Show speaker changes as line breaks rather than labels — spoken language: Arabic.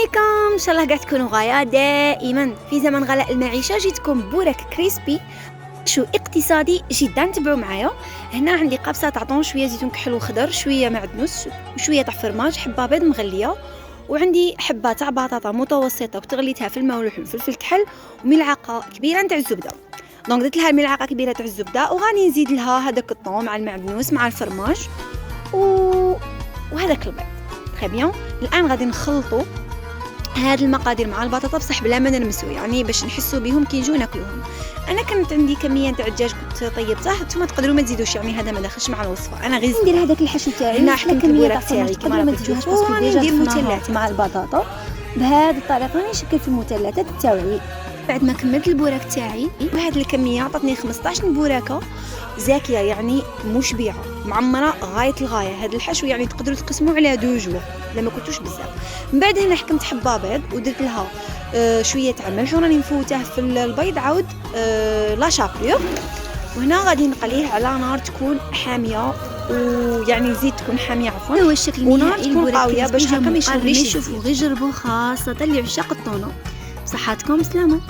عليكم، ان شاء الله قاعد تكونوا غاية دائما. في زمن غلاء المعيشة جيتكم بورك كريسبي شو اقتصادي جدا. تبعوا معايا. هنا عندي قابسة طاطون، شويه زيتون كحل وخضر، شويه معدنوس وشويه تاع فرماج، حبه بيض مغليه، وعندي حبه تاع بطاطا متوسطه وتغليتها في الماء واللحم والفلفل كحل، وملعقه كبيره تاع الزبده. دونك درت لها ملعقه كبيره تاع الزبده، وغادي نزيد لها هذاك الطون مع المعدنوس مع الفرماج وهذاك البيض. تري بيان. الان غادي نخلطوا هاد المقادير مع البطاطا بصح بلا ما نرمسو، يعني باش نحسوا بهم كي نجيو ناكلوهم. انا كانت عندي كميه تاع الدجاج كنت طيبته، نتوما تقدروا ما تزيدوش، يعني هذا ما داخلش مع الوصفه. انا غير
ندير هذاك الحشو تاعي.
هنا حكمت البوراك تاعي
كما راكم تشوفوا،
راني ندير مثلثات
مع البطاطا بهذه الطريقه. راني نشكل في المثلثات تاعي.
بعد ما كملت البوراك تاعي بهذه الكميه عطاتني 15 بوراكه زاكيه، يعني مشبعه معمره غايه الغايه. هذا الحشو يعني تقدروا تقسموه على 2 جوع لما كنتوش بزاف. من بعد هنا حكمت حبه بيض ودرت لها شويه تاع ملح، وراني نفوته في البيض عاود لا شابلور. وهنا غادي نقليه على نار تكون حاميه، ويعني الزيت تكون حاميه عفوا،
هو الشكل
ونار تكون قويه باش هكا ما يشوفش.
يشوفوا غير جربوا، خاصه لعشاق الطونه. بصحتكم سلامه.